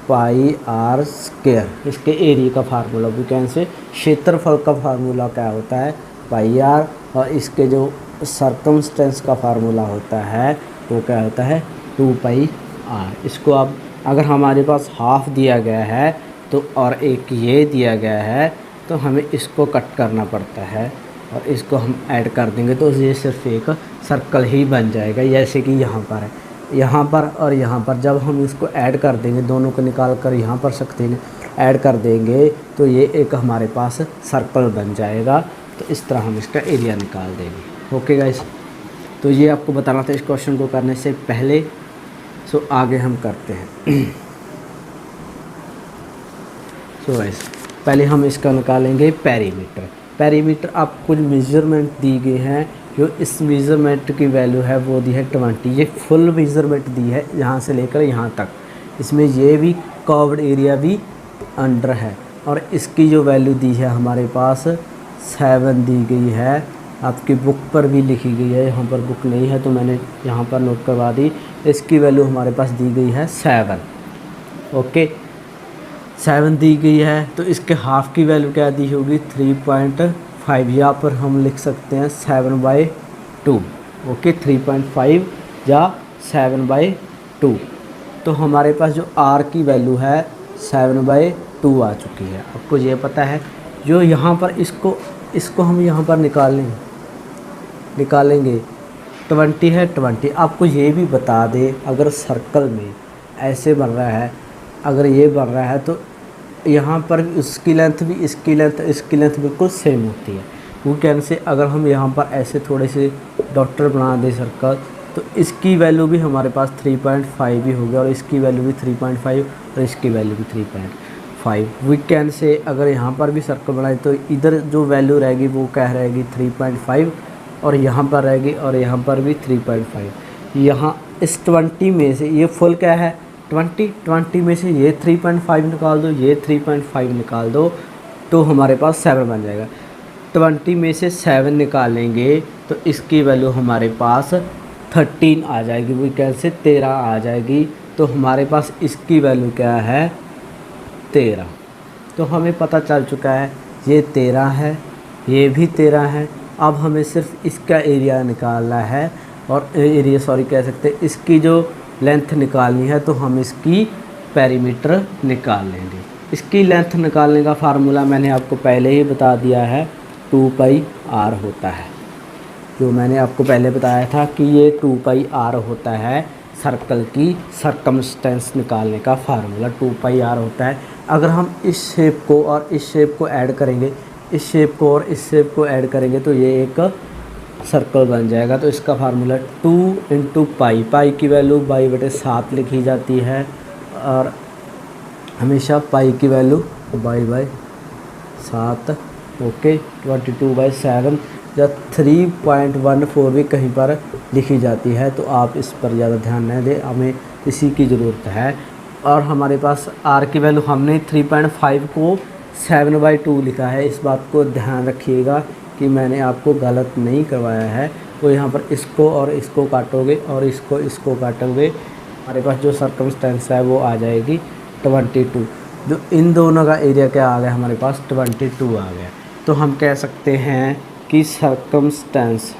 पाई आर स्क्वायर। इसके एरिया का फार्मूला भी कैसे, क्षेत्रफल का फार्मूला क्या होता है पाई आर, और इसके जो सर्कमस्टेंस का फार्मूला होता है वो क्या होता है 2 पाई आर। इसको आप, अगर हमारे पास हाफ दिया गया है तो और एक ये दिया गया है तो हमें इसको कट करना पड़ता है और इसको हम ऐड कर देंगे तो ये सिर्फ एक सर्कल ही बन जाएगा। जैसे कि यहाँ पर है, यहाँ पर और यहाँ पर जब हम इसको ऐड कर देंगे, दोनों को निकाल कर यहाँ पर सकते हैं ऐड कर देंगे तो ये एक हमारे पास सर्कल बन जाएगा। तो इस तरह हम इसका एरिया निकाल देंगे। ओके गाइस, तो ये आपको बताना था इस क्वेश्चन को करने से पहले। सो आगे हम करते हैं। सो गाइस, पहले हम इसका निकालेंगे पेरीमीटर। पेरीमीटर आपको कुछ मेजरमेंट दी गई हैं, जो इस मेजरमेंट की वैल्यू है वो दी है 20। ये फुल मेजरमेंट दी है यहाँ से लेकर यहाँ तक। इसमें ये भी कर्व्ड एरिया भी अंडर है, और इसकी जो वैल्यू दी है हमारे पास 7 दी गई है। आपकी बुक पर भी लिखी गई है, यहाँ पर बुक नहीं है तो मैंने यहाँ पर नोट करवा दी। इसकी वैल्यू हमारे पास दी गई है 7। ओके, 7 दी गई है, तो इसके हाफ की वैल्यू क्या दी होगी 3.5। यहाँ पर हम लिख सकते हैं 7/2। ओके, 3.5 या 7/2। तो हमारे पास जो आर की वैल्यू है 7/2 आ चुकी है। आपको ये पता है, जो यहाँ पर इसको हम यहाँ पर निकालेंगे 20 है 20। आपको ये भी बता दे, अगर सर्कल में ऐसे बन रहा है, अगर ये बन रहा है तो यहाँ पर उसकी लेंथ भी इसकी लेंथ बिल्कुल सेम होती है। वो कहने से अगर हम यहाँ पर ऐसे थोड़े से डॉटर बना दें सर्कल, तो इसकी वैल्यू भी हमारे पास 3.5 भी हो गया, और इसकी वैल्यू भी 3.5 और इसकी वैल्यू भी 3.5। वी कैन से अगर यहाँ पर भी सर्कल बनाए तो इधर जो वैल्यू रहेगी वो क्या रहेगी 3.5, और यहाँ पर रहेगी, और यहाँ पर भी 3.5। यहाँ इस 20 में से ये फुल क्या है 20 में से ये 3.5 निकाल दो, ये 3.5 निकाल दो, तो हमारे पास 7 बन जाएगा। 20 में से 7 निकालेंगे तो इसकी वैल्यू हमारे पास 13 आ जाएगी। वो कैसे 13 आ जाएगी, तो हमारे पास इसकी वैल्यू क्या है 13। तो हमें पता चल चुका है ये 13 है, ये भी 13 है। अब हमें सिर्फ इसका एरिया निकालना है, और एरिया सॉरी कह सकते हैं, इसकी जो लेंथ निकालनी है तो हम इसकी पेरीमीटर निकाल लेंगे। इसकी लेंथ निकालने का फार्मूला मैंने आपको पहले ही बता दिया है, 2 पाई आर होता है। जो मैंने आपको पहले बताया था कि ये 2 पाई आर होता है सर्कल की सर्कमस्टेंस निकालने का फार्मूला 2 पाई आर होता है। अगर हम इस शेप को और इस शेप को ऐड करेंगे, इस शेप को और इस शेप को ऐड करेंगे तो ये एक सर्कल बन जाएगा। तो इसका फार्मूला 2 × पाई, पाई की वैल्यू 2/7 लिखी जाती है, और हमेशा पाई की वैल्यू 2/7। ओके, 22/7 या 3.14 भी कहीं पर लिखी जाती है, तो आप इस पर ज़्यादा ध्यान न दें, हमें इसी की ज़रूरत है। और हमारे पास आर की वैल्यू हमने 3.5 को 7/2 लिखा है। इस बात को ध्यान रखिएगा कि मैंने आपको गलत नहीं करवाया है। तो यहाँ पर इसको और इसको काटोगे और इसको काटोगे, हमारे पास जो सर्कमस्टेंस है वो आ जाएगी 22। जो इन दोनों का एरिया क्या आ गया हमारे पास 22 आ गया। तो हम कह सकते हैं कि सर्कमस्टेंस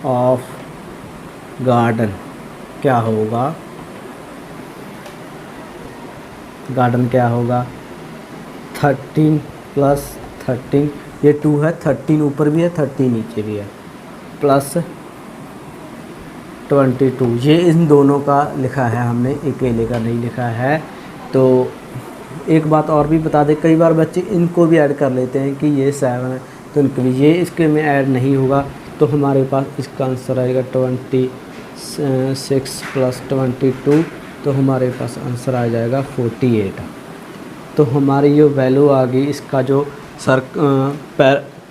ऑफ गार्डन क्या होगा, गार्डन क्या होगा 13 प्लस 13, ये 2 है, 13 ऊपर भी है 13 नीचे भी है, प्लस 22, ये इन दोनों का लिखा है हमने, अकेले का नहीं लिखा है। तो एक बात और भी बता दें, कई बार बच्चे इनको भी ऐड कर लेते हैं कि ये 7 है तो इनको भी, ये इसके में ऐड नहीं होगा। तो हमारे पास इसका आंसर आएगा 26 प्लस 22, तो हमारे पास आंसर आ जाएगा 48। तो हमारी जो वैल्यू आ गई, इसका जो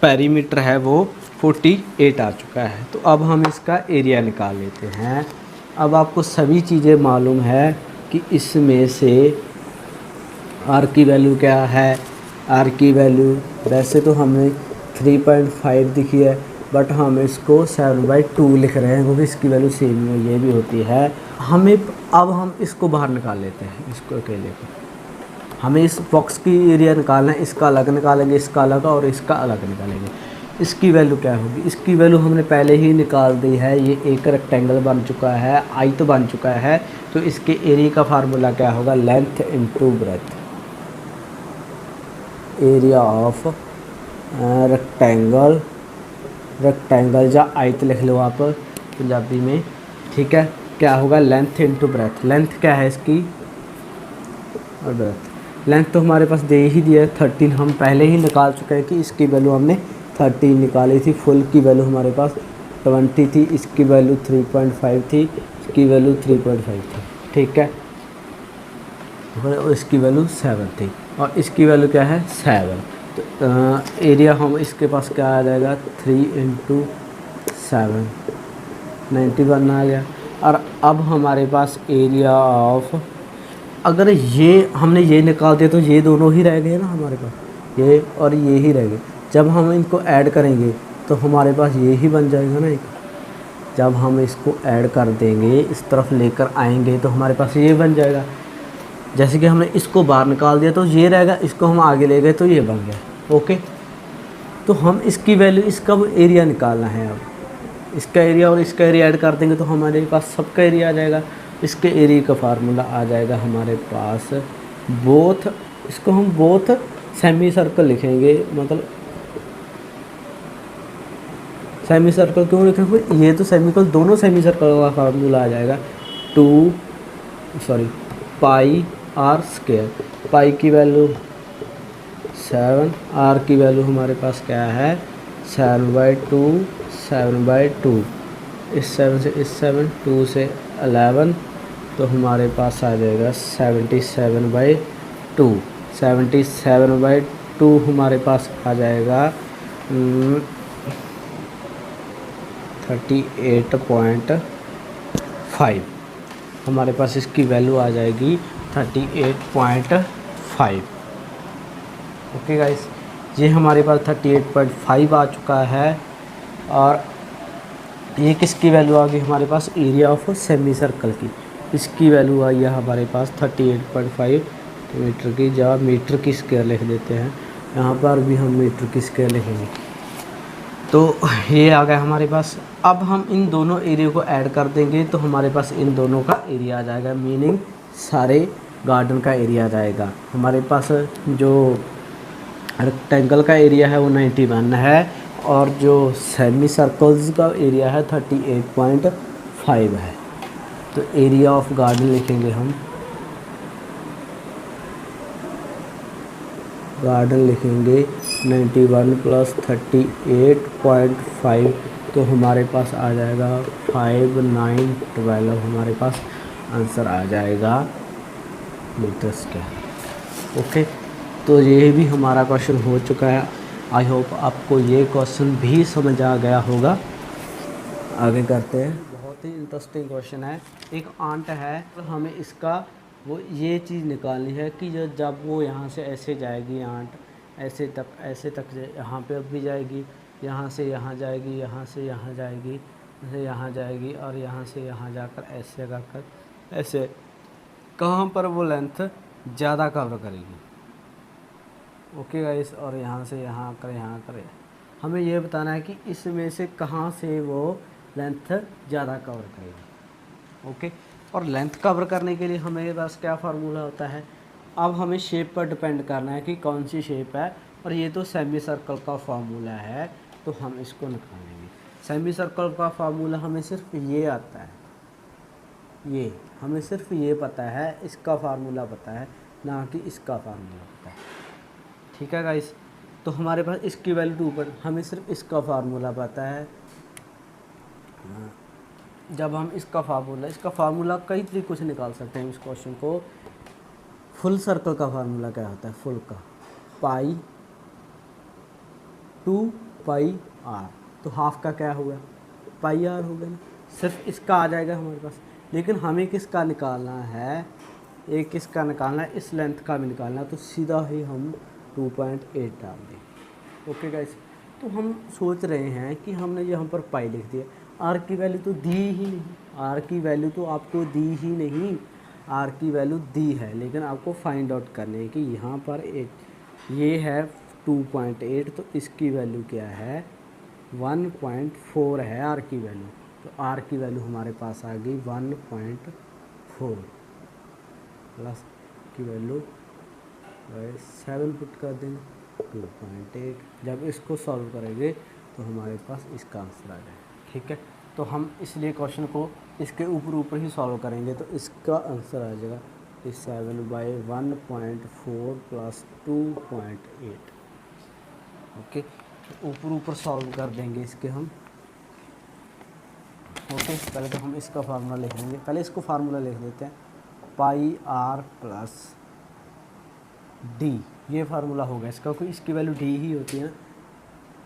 पेरीमीटर है वो 48 आ चुका है। तो अब हम इसका एरिया निकाल लेते हैं। अब आपको सभी चीज़ें मालूम है कि इसमें से आर की वैल्यू क्या है। आर की वैल्यू वैसे तो हमें 3.5 दिखी है, बट हम इसको 7/2 लिख रहे हैं क्योंकि इसकी वैल्यू सेम में ये भी होती है। अब हम इसको बाहर निकाल लेते हैं, इसको अकेले को। हमें इस बॉक्स की एरिया निकालना है, इसका अलग निकालेंगे, इसका अलग और इसका अलग निकालेंगे। इसकी वैल्यू क्या होगी, इसकी वैल्यू हमने पहले ही निकाल दी है। ये एक रेक्टेंगल बन चुका है, आयत बन चुका है। तो इसके एरिया का फार्मूला क्या होगा, length into breadth. Area of rectangle या आयत लिख लो आप पंजाबी में, ठीक है। क्या होगा, लेंथ इनटू ब्रेथ। लेंथ क्या है इसकी और ब्रेथ। लेंथ तो हमारे पास दे ही दिया है 13, हम पहले ही निकाल चुके हैं कि इसकी वैल्यू हमने 13 निकाली थी। फुल की वैल्यू हमारे पास 20 थी, इसकी वैल्यू 3.5 थी, इसकी वैल्यू 3.5 थी, ठीक है। और इसकी वैल्यू 7 थी और इसकी वैल्यू क्या है 7। तो एरिया हम इसके पास क्या आ जाएगा 3 × 7, 91 आ गया। और अब हमारे पास एरिया ऑफ, अगर ये हमने ये निकाल दिया तो ये दोनों ही रह गए ना हमारे पास, ये और ये ही रह गए। जब हम इनको ऐड करेंगे तो हमारे पास ये ही बन जाएगा ना एक। जब हम इसको ऐड कर देंगे, इस तरफ लेकर आएंगे तो हमारे पास ये बन जाएगा। जैसे कि हमने इसको बाहर निकाल दिया तो ये रहेगा, इसको हम आगे ले गए तो ये बन गया, ओके। तो हम इसकी वैल्यू, इसका एरिया निकालना है। अब इसका एरिया और इसका एरिया ऐड कर देंगे तो हमारे पास सबका एरिया आ जाएगा। इसके एरिया का फार्मूला आ जाएगा हमारे पास बोथ, इसको हम बोथ सेमी सर्कल लिखेंगे। मतलब सेमी सर्कल क्यों लिखेंगे, ये तो सेमिकल, दोनों सेमी सर्कल का फार्मूला आ जाएगा पाई आर स्क्वायर। पाई की वैल्यू 7, आर की वैल्यू हमारे पास क्या है 7/2, 7/2। इस 7 से इस 7, 2 से 11, तो हमारे पास आ जाएगा 77/2। 77/2 हमारे पास आ जाएगा 38.5। हमारे पास इसकी वैल्यू आ जाएगी 38.5। ओके गाइस, ये हमारे पास 38.5 आ चुका है। और ये किसकी वैल्यू आ गई हमारे पास, एरिया ऑफ सेमी सर्कल की। इसकी वैल्यू आई है हमारे पास 38.5 मीटर की। जहाँ मीटर की स्क्वायर लिख देते हैं, यहाँ पर भी हम मीटर की स्क्वायर लिखेंगे। तो ये आ गया हमारे पास। अब हम इन दोनों एरिया को ऐड कर देंगे तो हमारे पास इन दोनों का एरिया आ जाएगा, मीनिंग सारे गार्डन का एरिया आ जाएगा। हमारे पास जो रेक्टेंगल का एरिया है वो 91 है और जो सेमी सर्कल्स का एरिया है 38.5 है। तो एरिया ऑफ गार्डन लिखेंगे हम, गार्डन लिखेंगे 91 + 38.5, तो हमारे पास आ जाएगा 5912। हमारे पास आंसर आ जाएगा मीटर स्क्वायर। ओके, तो ये भी हमारा क्वेश्चन हो चुका है। आई होप आपको ये क्वेश्चन भी समझ आ गया होगा। आगे करते हैं। बहुत ही इंटरेस्टिंग क्वेश्चन है। एक आंट है, तो हमें इसका वो ये चीज़ निकालनी है कि जब वो यहाँ से ऐसे जाएगी आंट, ऐसे तक यहाँ पे भी जाएगी, यहाँ से यहाँ जाएगी, यहाँ से यहाँ जाएगी, यहाँ जाएगी और यहाँ से यहाँ जाकर ऐसे जाकर ऐसे, कहाँ पर वो लेंथ ज़्यादा कवर करेगी। ओके गाइस, और यहाँ से यहाँ कर, यहाँ कर। हमें ये बताना है कि इसमें से कहाँ से वो लेंथ ज़्यादा कवर करेगी। ओके, और लेंथ कवर करने के लिए हमें बस क्या फार्मूला होता है, अब हमें शेप पर डिपेंड करना है कि कौन सी शेप है, और ये तो सेमी सर्कल का फार्मूला है, तो हम इसको निकालेंगे। सेमी सर्कल का फार्मूला हमें सिर्फ ये आता है, ये हमें सिर्फ ये पता है, इसका फार्मूला पता है, ना कि इसका फार्मूला पता है। ठीक है गाइस, तो हमारे पास इसकी वैल्यू 2 हमें सिर्फ इसका फार्मूला पता है। जब हम इसका फार्मूला कई तरीक़ों से निकाल सकते हैं इस क्वेश्चन को। फुल सर्कल का फार्मूला क्या होता है, फुल का पाई 2 r, तो हाफ का क्या हुआ, पाई r हो गया ना, सिर्फ इसका आ जाएगा हमारे पास। लेकिन हमें किसका निकालना है, एक किसका निकालना है, इस लेंथ का भी निकालना है, तो सीधा ही हम 2.8 डाल दें। ओके गाइस, तो हम सोच रहे हैं कि हमने यहाँ पर पाई लिख दिया, आर की वैल्यू तो दी ही नहीं, आर की वैल्यू तो आपको दी ही नहीं, आर की वैल्यू दी है, लेकिन आपको फाइंड आउट करने है कि यहाँ पर एक ये है 2.8, तो इसकी वैल्यू क्या है, 1.4 है आर की वैल्यू। तो आर की वैल्यू हमारे पास आ गई 1.4 प्लस की वैल्यू 7 पुट कर देंगे 2.8। जब इसको सॉल्व करेंगे तो हमारे पास इसका आंसर आ जाएगा। ठीक है, तो हम इसलिए क्वेश्चन को इसके ऊपर ही सॉल्व करेंगे, तो इसका आंसर आ जाएगा 7/1.4 प्लस 2.8। ओके, तो ऊपर सॉल्व कर देंगे इसके हम। ओके, पहले तो हम इसका फार्मूला लिख लेंगे, पहले इसको फार्मूला लिख देते हैं, पाई आर प्लस डी, ये फार्मूला होगा इसका, क्योंकि इसकी वैल्यू डी ही होती है।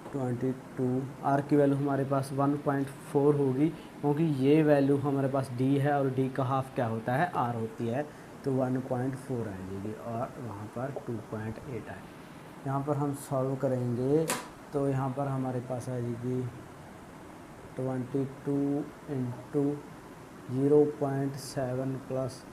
22 आर की वैल्यू हमारे पास 1.4 होगी, क्योंकि ये वैल्यू हमारे पास डी है, और डी का हाफ क्या होता है, आर होती है, तो 1.4 आएगी, और वहाँ पर 2.8 आए। यहाँ पर हम सॉल्व करेंगे तो यहाँ पर हमारे पास आ जाएगी 22 इंटू 0.7 प्लस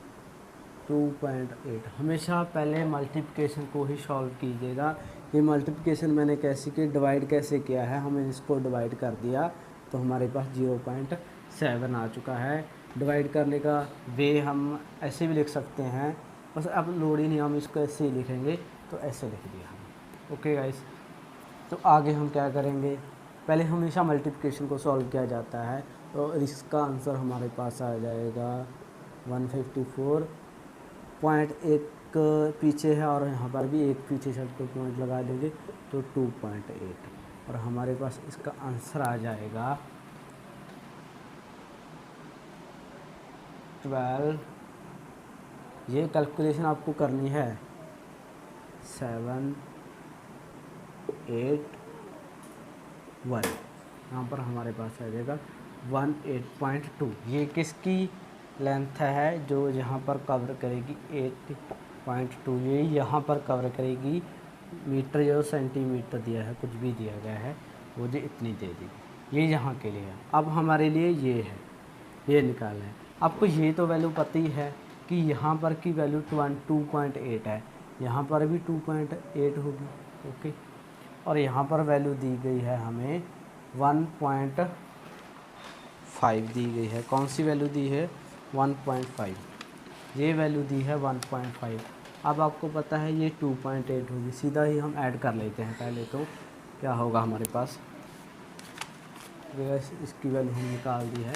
2.8। हमेशा पहले मल्टीप्लिकेशन को ही सॉल्व कीजिएगा। ये मल्टीप्लिकेशन मैंने कैसे की, डिवाइड कैसे किया है, हमने इसको डिवाइड कर दिया तो हमारे पास 0.7 आ चुका है। डिवाइड करने का वे हम ऐसे भी लिख सकते हैं, बस अब लोड ही नहीं, हम इसको ऐसे ही लिखेंगे, तो ऐसे लिख दिया हम। ओके गाइस, तो आगे हम क्या करेंगे, पहले हमेशा मल्टीप्लिकेशन को सॉल्व किया जाता है, तो इसका आंसर हमारे पास आ जाएगा 154.1 पीछे है, और यहाँ पर भी एक पीछे से को पॉइंट लगा देंगे तो 2.8, और हमारे पास इसका आंसर आ जाएगा 12। ये कैलकुलेशन आपको करनी है 781, यहाँ पर हमारे पास आ जाएगा 18.2। ये किसकी लेंथ है जो यहाँ पर कवर करेगी 8.2, ये यहाँ पर कवर करेगी, मीटर जो सेंटीमीटर दिया है, कुछ भी दिया गया है वो जो इतनी दे देगी, ये यहाँ के लिए है। अब हमारे लिए ये है, ये निकालना है। आपको ये तो वैल्यू पता ही है कि यहाँ पर की वैल्यू 2.8 है, यहाँ पर भी 2.8 होगी। ओके, और यहाँ पर वैल्यू दी गई है हमें 1.5 दी गई है। कौन सी वैल्यू दी है, 1.5, ये वैल्यू दी है 1.5। अब आपको पता है ये 2.8 होगी, सीधा ही हम ऐड कर लेते हैं। पहले तो क्या होगा हमारे पास, इसकी वैल्यू हम निकाल दी है,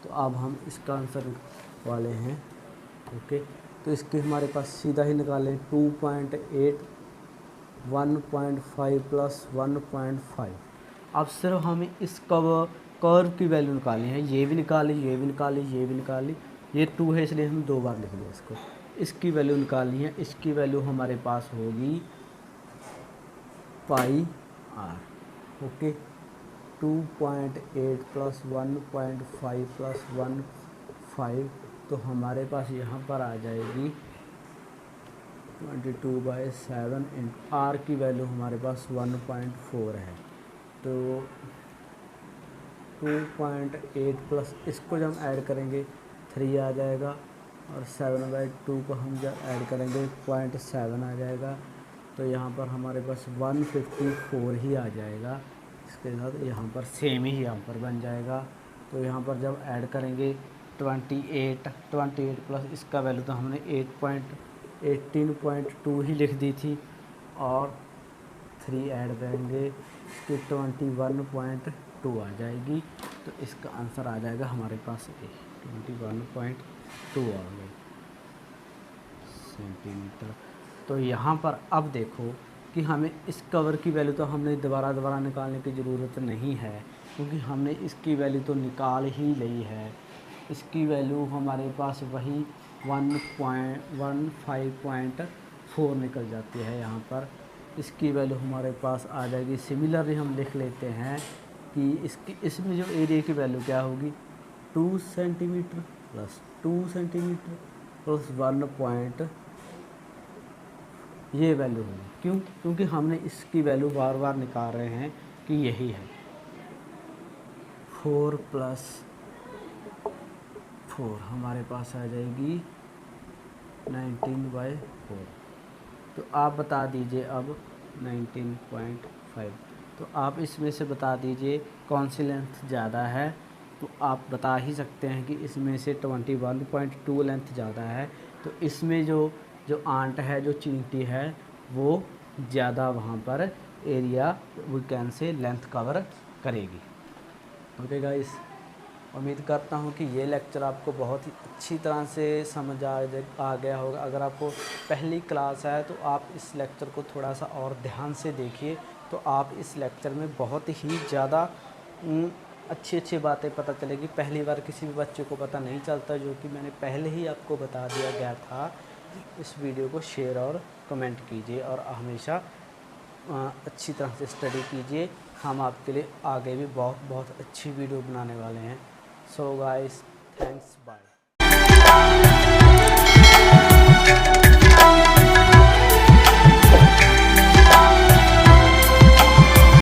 तो अब हम इसका आंसर वाले हैं। ओके, तो इसके हमारे पास सीधा ही निकालें 2.8 1.5 प्लस 1.5। अब सिर्फ हमें इस कर्व की वैल्यू निकालनी है, ये भी निकाली, ये भी निकाली, ये भी निकाली, ये 2 है इसलिए हम 2 बार लिख लिया इसको। इसकी वैल्यू निकालनी है, इसकी वैल्यू हमारे पास होगी पाई आर। ओके, 2.8 प्लस 1.5 प्लस 1.5, तो हमारे पास यहाँ पर आ जाएगी 22/7 इंटू आर की वैल्यू हमारे पास 1.4 है, तो 2.8 प्लस इसको जब हम ऐड करेंगे 3 आ जाएगा, और 7/2 को हम जब ऐड करेंगे 0.7 आ जाएगा, तो यहाँ पर हमारे पास 154 ही आ जाएगा। इसके साथ यहाँ पर सेम ही यहाँ पर बन जाएगा, तो यहाँ पर जब ऐड करेंगे 28 प्लस इसका वैल्यू तो हमने 18.2 ही लिख दी थी, और 3 ऐड देंगे कि 21.2 आ जाएगी। तो इसका आंसर आ जाएगा हमारे पास 21.2 आ गए सेंटीमीटर। तो यहाँ पर अब देखो कि हमें इस कवर की वैल्यू तो हमने दोबारा निकालने की ज़रूरत नहीं है, क्योंकि हमने इसकी वैल्यू तो निकाल ही ली है। इसकी वैल्यू हमारे पास वही 15.4 निकल जाती है यहाँ पर। इसकी वैल्यू हमारे पास आ जाएगी। सिमिलरली हम लिख लेते हैं कि इसमें जो एरिया की वैल्यू क्या होगी, 2 सेंटीमीटर प्लस 2 सेंटीमीटर प्लस 1 ये वैल्यू होगी। क्यों? क्योंकि हमने इसकी वैल्यू बार बार निकाल रहे हैं कि यही है 4 + 4 हमारे पास आ जाएगी 19/4। तो आप बता दीजिए अब 19.5। तो आप इसमें से बता दीजिए कौन सी लेंथ ज़्यादा है। तो आप बता ही सकते हैं कि इसमें से 21.2 लेंथ ज़्यादा है। तो इसमें जो आंट है, जो चींटी है, वो ज़्यादा वहाँ पर area we can say length cover करेगी। ओके गाइस, उम्मीद करता हूँ कि ये लेक्चर आपको बहुत ही अच्छी तरह से समझ आ गया होगा। अगर आपको पहली क्लास है तो आप इस लेक्चर को थोड़ा सा और ध्यान से देखिए, तो आप इस लेक्चर में बहुत ही ज़्यादा अच्छी बातें पता चलेगी। पहली बार किसी भी बच्चे को पता नहीं चलता, जो कि मैंने पहले ही आपको बता दिया गया था। इस वीडियो को शेयर और कमेंट कीजिए, और हमेशा अच्छी तरह से स्टडी कीजिए। हम आपके लिए आगे भी बहुत अच्छी वीडियो बनाने वाले हैं। So guys, thanks, bye.